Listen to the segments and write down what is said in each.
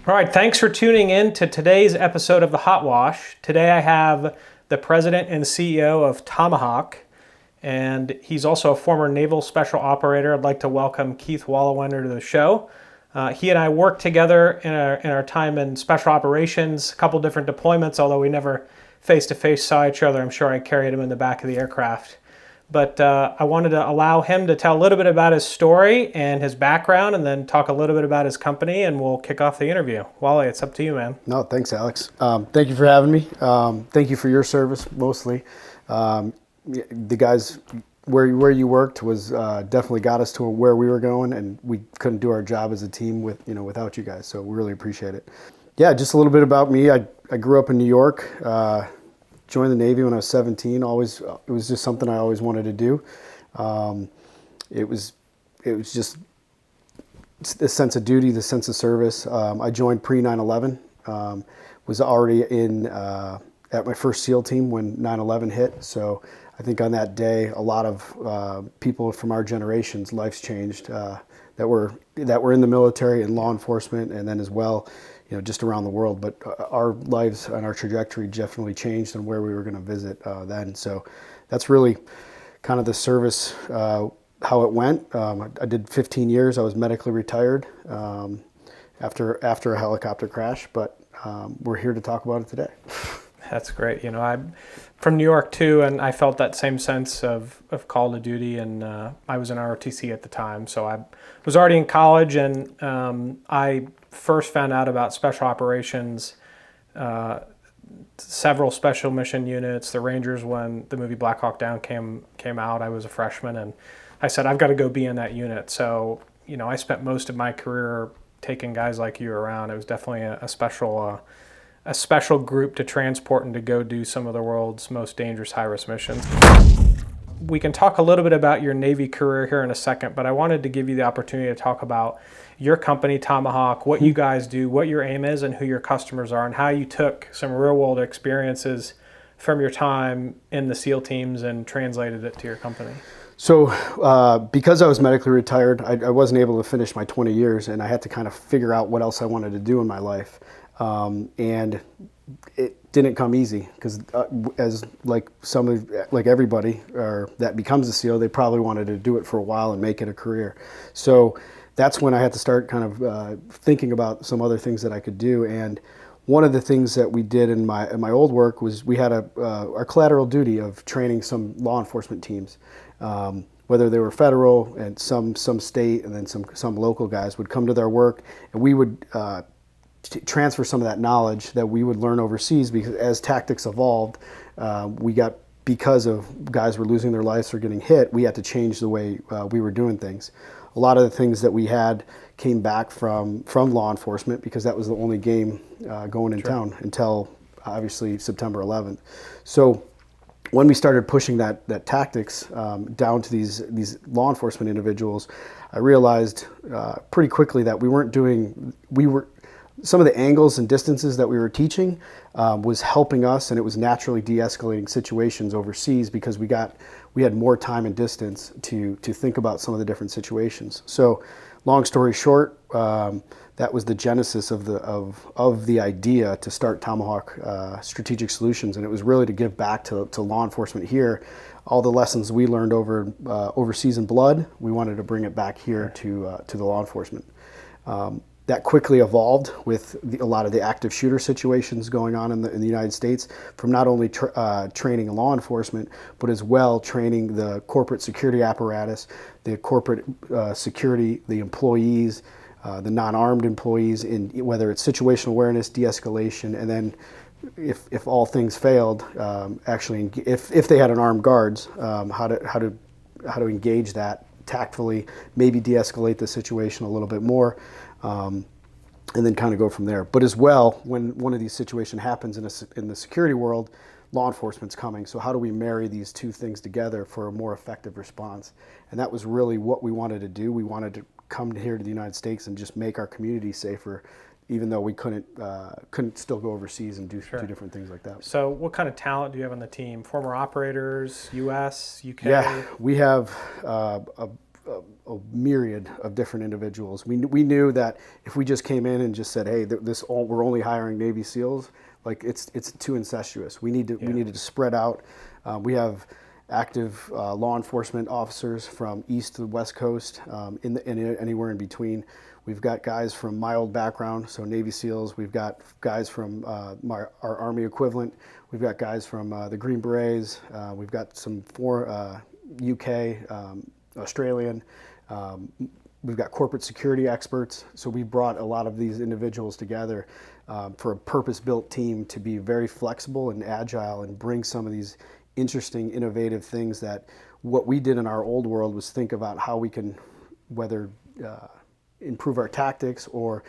All right, thanks for tuning in to today's episode of The Hot Wash. Today I have the president and CEO of Tomahawk, and he's also a former Naval Special Operator. I'd like to welcome Keith Walawender to the show. He and I worked together in our time in Special Operations, a couple different deployments, although we never face-to-face saw each other. I'm sure I carried him in the back of the aircraft. But I wanted to allow him to tell a little bit about his story and his background, and then talk a little bit about his company, and we'll kick off the interview. Wally, it's up to you, man. No, thanks, Alex. Thank you for having me. Thank you for your service, mostly. The guys where you worked was definitely got us to where we were going, and we couldn't do our job as a team without you guys. So we really appreciate it. Yeah, just a little bit about me. I grew up in New York. Joined the Navy when I was 17. It was just something I always wanted to do. It was just the sense of duty, the sense of service. I joined pre 9/11. Was already at my first SEAL team when 9/11 hit. So I think on that day, a lot of people from our generation's lives changed that were in the military and law enforcement, and then as well, just around the world. But our lives and our trajectory definitely changed and where we were going to visit then. So that's really kind of the service, how it went. I did 15 years. I was medically retired after a helicopter crash, but we're here to talk about it today. That's great. I'm from New York too, and I felt that same sense of call to duty, and I was in ROTC at the time. So I was already in college, and I first found out about special operations, several special mission units, the Rangers, when the movie Black Hawk Down came out. I was a freshman, and I said, I've got to go be in that unit. So, I spent most of my career taking guys like you around. It was definitely a special group to transport and to go do some of the world's most dangerous high-risk missions. We can talk a little bit about your Navy career here in a second, but I wanted to give you the opportunity to talk about your company, Tomahawk, what you guys do, what your aim is, and who your customers are, and how you took some real-world experiences from your time in the SEAL teams and translated it to your company. So because I was medically retired, I wasn't able to finish my 20 years, and I had to kind of figure out what else I wanted to do in my life. And it didn't come easy, because as like everybody that becomes a SEAL, they probably wanted to do it for a while and make it a career. So that's when I had to start kind of thinking about some other things that I could do. And one of the things that we did in my old work was we had our collateral duty of training some law enforcement teams, whether they were federal and some state, and then some local guys would come to their work, and we would transfer some of that knowledge that we would learn overseas, because as tactics evolved, because of guys were losing their lives or getting hit, we had to change the way we were doing things. A lot of the things that we had came back from law enforcement, because that was the only game going in town until obviously September 11th. So when we started pushing that tactics down to these law enforcement individuals, I realized pretty quickly that some of the angles and distances that we were teaching was helping us, and it was naturally de-escalating situations overseas, because we had more time and distance to think about some of the different situations. So, long story short, that was the genesis of the idea to start Tomahawk Strategic Solutions, and it was really to give back to law enforcement here all the lessons we learned overseas in blood. We wanted to bring it back here to the law enforcement. That quickly evolved with a lot of the active shooter situations going on in the United States, from not only training law enforcement, but as well training the corporate security apparatus, the corporate security, the employees, the non-armed employees, in whether it's situational awareness, de-escalation, and then if all things failed, actually if they had an armed guards, how to engage that tactfully, maybe de-escalate the situation a little bit more. And then kind of go from there. But as well, when one of these situations happens in the security world, law enforcement's coming. So how do we marry these two things together for a more effective response? And that was really what we wanted to do. We wanted to come here to the United States and just make our community safer, even though we couldn't still go overseas and do different things like that. So what kind of talent do you have on the team? Former operators, U.S., U.K.? Yeah, we have a a myriad of different individuals. We knew that if we just came in and just said, hey, we're only hiring Navy SEALs, like it's too incestuous. We needed to spread out. We have active law enforcement officers from east to the west coast, and anywhere in between. We've got guys from my old background, so Navy SEALs. We've got guys from our Army equivalent. We've got guys from the Green Berets. We've got some UK, Australian. We've got corporate security experts. So we brought a lot of these individuals together for a purpose-built team to be very flexible and agile and bring some of these interesting, innovative things that what we did in our old world was think about how we can whether improve our tactics or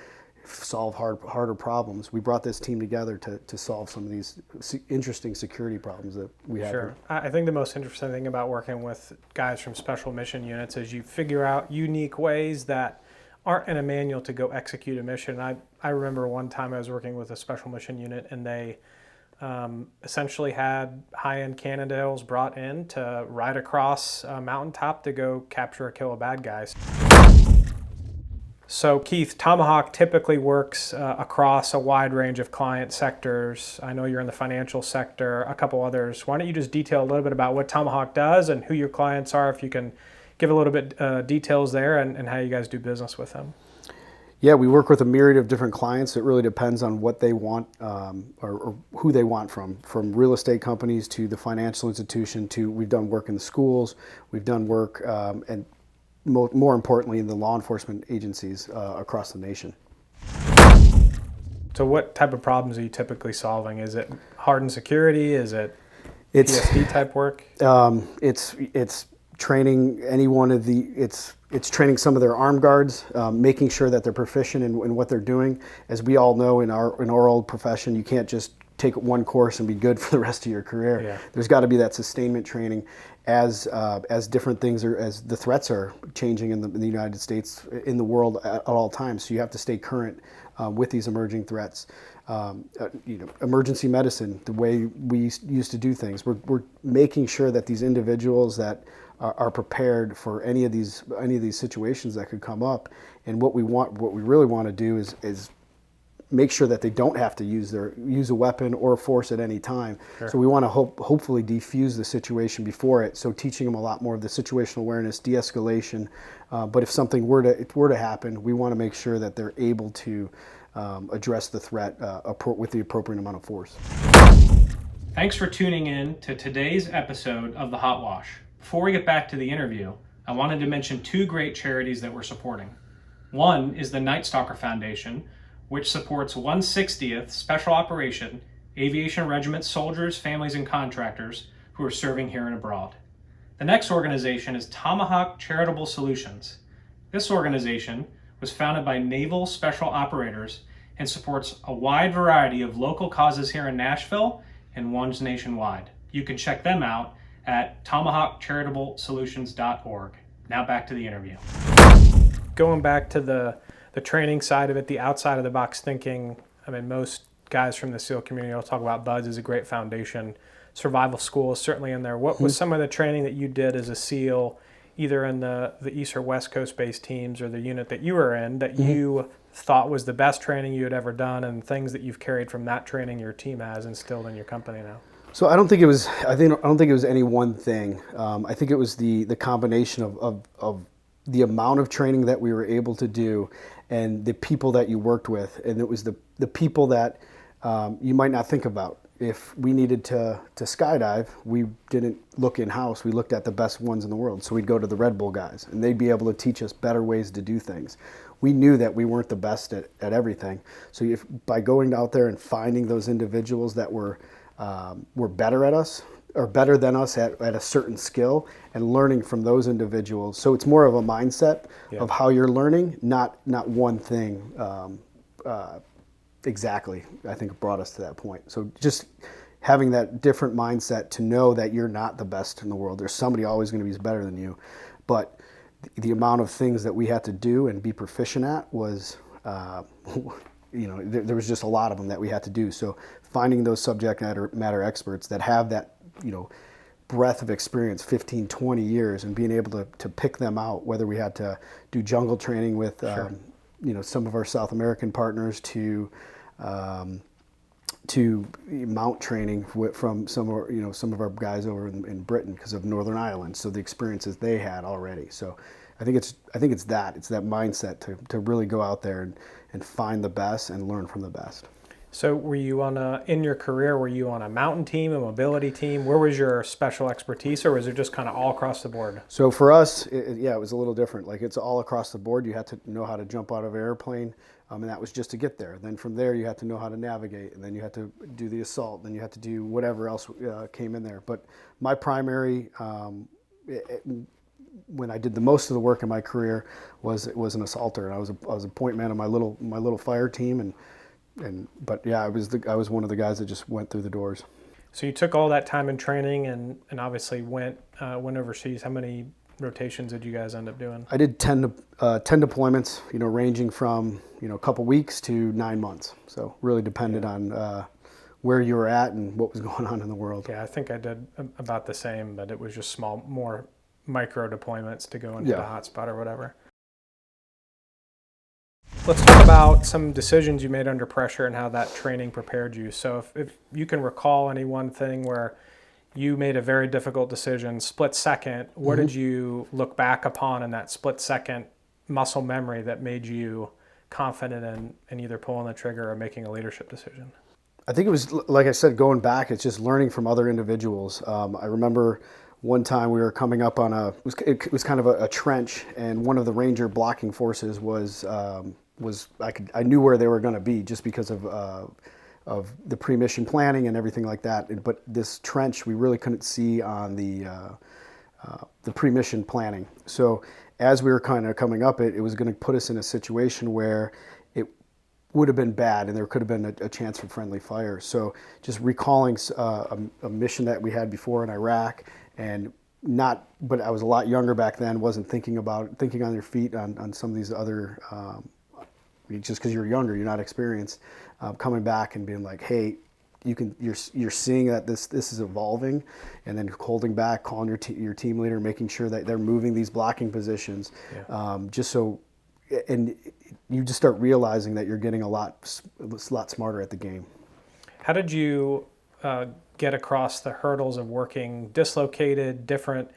solve harder problems. We brought this team together to solve some of these interesting security problems that we have. Sure. I think the most interesting thing about working with guys from special mission units is you figure out unique ways that aren't in a manual to go execute a mission. I remember one time I was working with a special mission unit, and they essentially had high-end Cannondales brought in to ride across a mountaintop to go capture or kill a bad guy. So Keith, Tomahawk typically works across a wide range of client sectors. I know you're in the financial sector, a couple others. Why don't you just detail a little bit about what Tomahawk does and who your clients are, if you can give a little bit details there, and how you guys do business with them. Yeah, we work with a myriad of different clients. It really depends on what they want or who they want from real estate companies to the financial institution to we've done work in the schools, we've done work and more importantly in the law enforcement agencies across the nation. So what type of problems are you typically solving? Is it hardened security? Is it PSD type work? It's training any one of the, it's training some of their armed guards, making sure that they're proficient in what they're doing. As we all know in our old profession, you can't just take one course and be good for the rest of your career. Yeah. There's got to be that sustainment training as different things as the threats are changing in the United States, in the world at all times. So you have to stay current with these emerging threats. Emergency medicine, the way we used to do things. We're making sure that these individuals that are prepared for any of these situations that could come up. And what we really want to do is make sure that they don't have to use a weapon or force at any time. Sure. So we want to hopefully defuse the situation before it. So teaching them a lot more of the situational awareness, de-escalation. But if something were to happen, we want to make sure that they're able to address the threat with the appropriate amount of force. Thanks for tuning in to today's episode of The Hot Wash. Before we get back to the interview, I wanted to mention two great charities that we're supporting. One is the Night Stalker Foundation, which supports 160th Special Operation Aviation Regiment soldiers, families, and contractors who are serving here and abroad. The next organization is Tomahawk Charitable Solutions. This organization was founded by Naval special operators and supports a wide variety of local causes here in Nashville and ones nationwide. You can check them out at tomahawkcharitablesolutions.org. Now back to the interview. Going back to the training side of it, the outside of the box thinking, I mean, most guys from the SEAL community will talk about BUDS as a great foundation. Survival school is certainly in there. What was some of the training that you did as a SEAL, either in the East or West Coast based teams or the unit that you were in, that you thought was the best training you had ever done, and things that you've carried from that training your team has instilled in your company now? So I don't think it was any one thing. I think it was the combination of the amount of training that we were able to do and the people that you worked with. And it was the people that you might not think about. If we needed to skydive, we didn't look in-house. We looked at the best ones in the world. So we'd go to the Red Bull guys, and they'd be able to teach us better ways to do things. We knew that we weren't the best at everything. So by going out there and finding those individuals that were better at us or better than us at a certain skill and learning from those individuals. So it's more of a mindset of how you're learning, not one thing exactly, I think brought us to that point. So just having that different mindset to know that you're not the best in the world. There's somebody always going to be better than you. But the amount of things that we had to do and be proficient at was, there was just a lot of them that we had to do. So finding those subject matter experts that have that, breadth of experience, 15, 20 years, and being able to pick them out, whether we had to do jungle training with Sure. some of our South American partners to mount training from some of our guys over in Britain because of Northern Ireland. So the experiences they had already. So I think it's that mindset to really go out there and find the best and learn from the best. So were you in your career, were you on a mountain team, a mobility team? Where was your special expertise, or was it just kind of all across the board? So for us, it was a little different. Like, it's all across the board. You had to know how to jump out of an airplane, and that was just to get there. Then from there, you had to know how to navigate, and then you had to do the assault, then you had to do whatever else came in there. But my primary, when I did the most of the work in my career, was an assaulter. And I was a point man on my little fire team, but yeah, I was one of the guys that just went through the doors. So you took all that time in training and obviously went overseas. How many rotations did you guys end up doing? I did 10 deployments, ranging from a couple weeks to 9 months. So really depended on where you were at and what was going on in the world. Yeah, I think I did about the same, but it was just more micro deployments to go into the hotspot or whatever. Let's talk about some decisions you made under pressure and how that training prepared you. So if you can recall any one thing where you made a very difficult decision, split second, what did you look back upon in that split second muscle memory that made you confident in either pulling the trigger or making a leadership decision? I think it was, like I said, going back, it's just learning from other individuals. I remember one time we were coming up on it was kind of a trench, and one of the Ranger blocking forces I knew where they were going to be just because of the pre-mission planning and everything like that. But this trench we really couldn't see on the pre-mission planning. So as we were kind of coming up it was going to put us in a situation where it would have been bad and there could have been a chance for friendly fire. So just recalling a mission that we had before in Iraq, but I was a lot younger back then, wasn't thinking on your feet on some of these other, just because you're younger, you're not experienced, coming back and being like, hey, you're seeing that this is evolving, and then holding back, calling your team leader, making sure that they're moving these blocking positions, just so, and you just start realizing that you're getting a lot smarter at the game. How did you get across the hurdles of working dislocated, different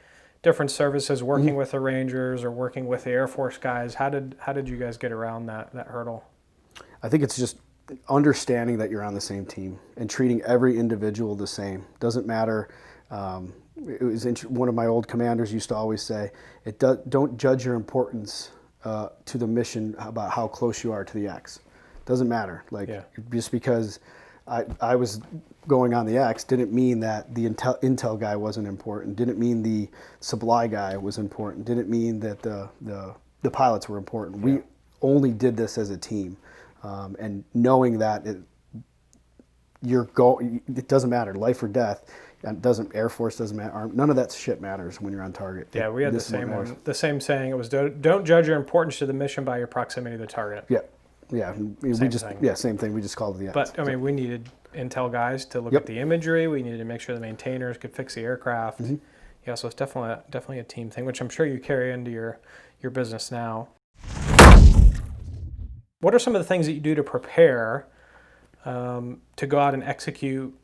services, working with the Rangers or working with the Air Force guys? How did you guys get around that hurdle? I think it's just understanding that you're on the same team and treating every individual the same. Doesn't matter. One of my old commanders used to always say, don't judge your importance to the mission about how close you are to the X. Doesn't matter. Just because I was going on the X didn't mean that the intel guy wasn't important. Didn't mean the supply guy was important. Didn't mean that the pilots were important. We only did this as a team, and knowing that it doesn't matter, life or death. Air Force doesn't matter. None of that shit matters when you're on target. Yeah, we had the same one. The same saying. It was don't judge your importance to the mission by your proximity to the target. Yeah. Yeah, same thing. We just called it the X. But I mean, we needed intel guys to look at the imagery. We needed to make sure the maintainers could fix the aircraft. Yeah, so it's definitely a team thing, which I'm sure you carry into your business now. What are some of the things that you do to prepare to go out and execute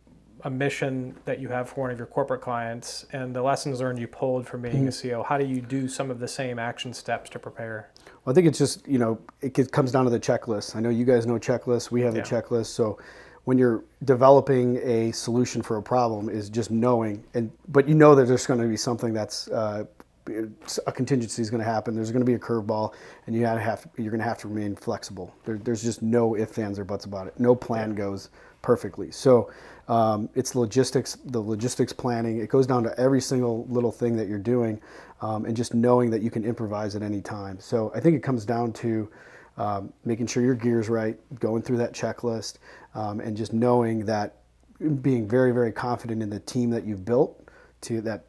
a mission that you have for one of your corporate clients, and the lessons learned you pulled from being a CO? How do you do some of the same action steps to prepare? Well, I think it's just, it comes down to the checklist. I know you guys know checklists. We have the checklist. So when you're developing a solution for a problem, is just knowing, but that there's going to be something that's a contingency is going to happen. There's going to be a curveball, and you're going to have to remain flexible. There's just no ifs, ands, or buts about it. No plan goes perfectly. So it's the logistics planning. It goes down to every single little thing that you're doing, and just knowing that you can improvise at any time. So I think it comes down to making sure your gear's right, going through that checklist, and just knowing that, being very, very confident in the team that you've built, that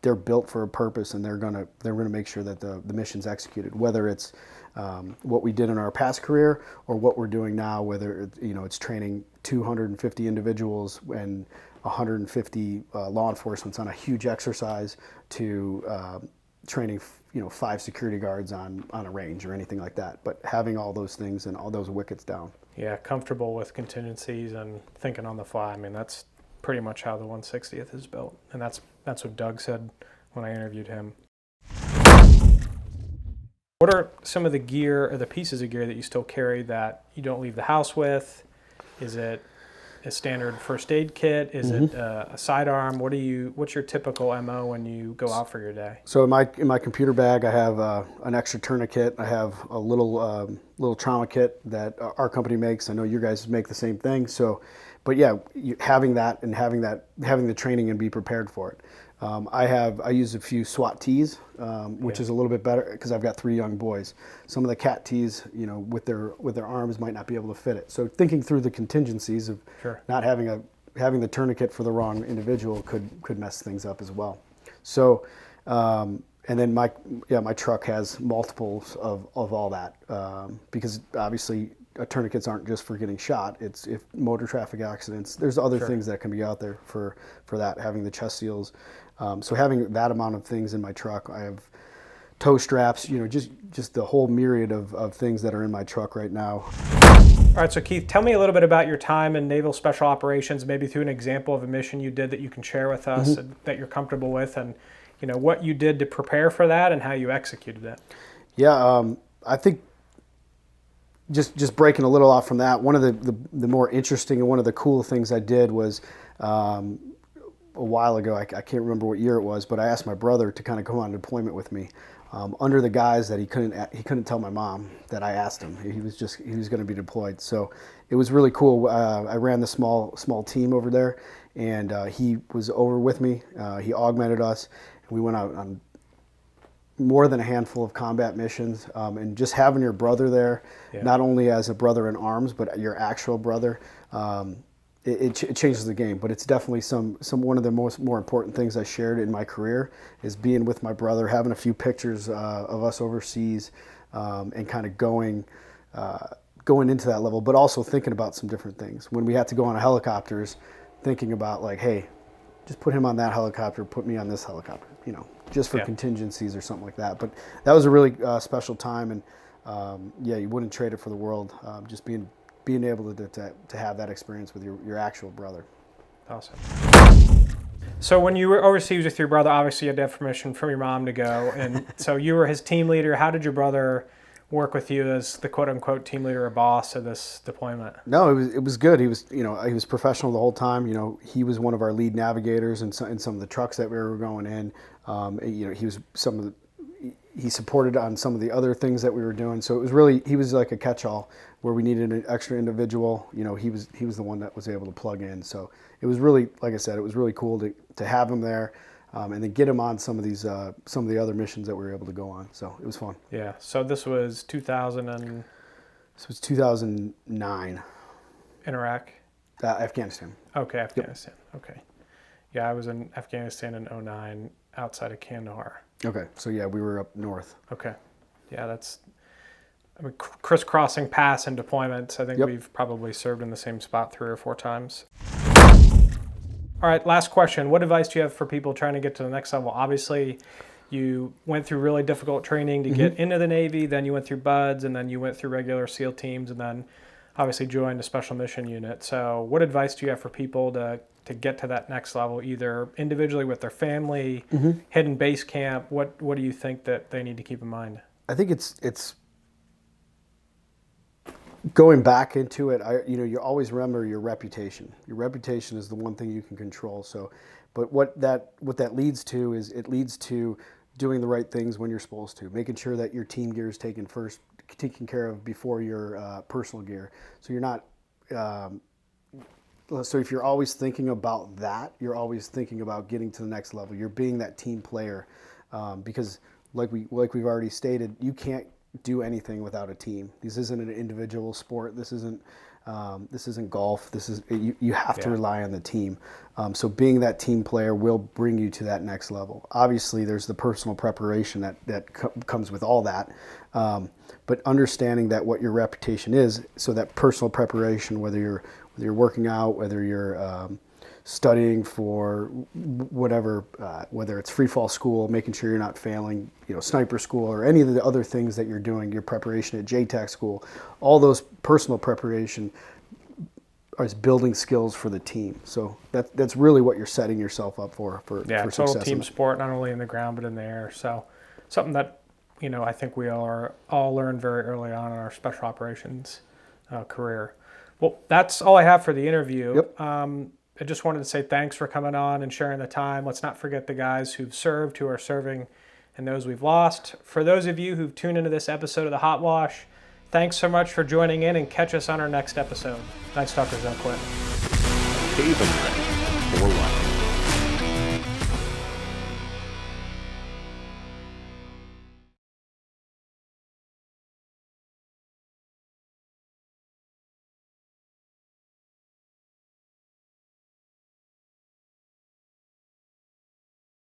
they're built for a purpose, and they're gonna make sure that the mission's executed. Whether it's what we did in our past career or what we're doing now, whether it's training 250 individuals and 150 law enforcement on a huge exercise to training 5 security guards on a range or anything like that. But having all those things and all those wickets down. Yeah, comfortable with contingencies and thinking on the fly. I mean, that's pretty much how the 160th is built, and that's what Doug said when I interviewed him. What are some of the gear or the pieces of gear that you still carry that you don't leave the house with? Is it a standard first aid kit? Is it a sidearm? What's your typical MO when you go out for your day? So in my computer bag, I have an extra tourniquet. I have a little trauma kit that our company makes. I know you guys make the same thing. So, but yeah, having that and having the training and be prepared for it. I use a few SWAT tees, which is a little bit better because I've got 3 young boys. Some of the cat tees, with their arms might not be able to fit it. So thinking through the contingencies of not having the tourniquet for the wrong individual could mess things up as well. So, and then my truck has multiples of all that because obviously tourniquets aren't just for getting shot. It's if motor traffic accidents. There's other things that can be out there for that. Having the chest seals. So having that amount of things in my truck, I have toe straps, just the whole myriad of things that are in my truck right now. All right, so Keith, tell me a little bit about your time in Naval Special Operations, maybe through an example of a mission you did that you can share with us and that you're comfortable with, and what you did to prepare for that and how you executed it. Yeah, I think just breaking a little off from that, one of the more interesting and one of the cool things I did was a while ago, I can't remember what year it was, but I asked my brother to kind of go on deployment with me under the guise that he couldn't tell my mom that I asked him. He was going to be deployed. So it was really cool. I ran the small team over there, and he was over with me. He augmented us, and we went out on more than a handful of combat missions, and just having your brother there, not only as a brother in arms, but your actual brother, it changes the game. But it's definitely one of the more important things I shared in my career is being with my brother, having a few pictures of us overseas, and kind of going into that level, but also thinking about some different things. When we had to go on helicopters, thinking about like, hey, just put him on that helicopter, put me on this helicopter, just for contingencies or something like that. But that was a really special time, and you wouldn't trade it for the world. Just being able to have that experience with your actual brother. Awesome. So when you were overseas with your brother, obviously you had to have permission from your mom to go, and so you were his team leader. How did your brother work with you as the quote-unquote team leader or boss of this deployment? No, it was good. He was professional the whole time. He was one of our lead navigators in some of the trucks that we were going in. He supported on some of the other things that we were doing. So it was really, he was like a catch-all where we needed an extra individual. He was the one that was able to plug in. So it was really, like I said, it was really cool to have him there, and then get him on some of the other missions that we were able to go on. So it was fun. Yeah. So this was 2000 and... This was 2009. In Iraq? Afghanistan. Okay, Afghanistan. Yep. Okay. Yeah, I was in Afghanistan in 2009 outside of Kandahar. Okay, so yeah, we were up north. Okay. Yeah, crisscrossing pass and deployments. I think we've probably served in the same spot 3 or 4 times. All right, last question. What advice do you have for people trying to get to the next level? Obviously, you went through really difficult training to get into the Navy, then you went through BUDS, and then you went through regular SEAL teams, and then obviously joined a special mission unit. So what advice do you have for people to get to that next level, either individually with their family, hidden base camp? What do you think that they need to keep in mind? I think it's going back into it. You always remember your reputation. Your reputation is the one thing you can control. So, but what that leads to is it leads to doing the right things when you're supposed to, making sure that your team gear is taken care of before your personal gear. So you're not. So if you're always thinking about that, you're always thinking about getting to the next level. You're being that team player, because like we've already stated, you can't do anything without a team. This isn't an individual sport. This isn't golf. You have to rely on the team. So being that team player will bring you to that next level. Obviously, there's the personal preparation that comes with all that. But understanding that what your reputation is, so that personal preparation, whether you're working out, whether you're studying for whatever, whether it's free fall school, making sure you're not failing, sniper school, or any of the other things that you're doing, your preparation at JTAC school, all those personal preparation is building skills for the team. So that's really what you're setting yourself up for total success. Team sport, not only in the ground but in the air. So something that I think we all learned very early on in our special operations career. Well, that's all I have for the interview. Yep. I just wanted to say thanks for coming on and sharing the time. Let's not forget the guys who've served, who are serving, and those we've lost. For those of you who've tuned into this episode of The Hot Wash, thanks so much for joining in, and catch us on our next episode. Nice Talkers Don't Quit. Haven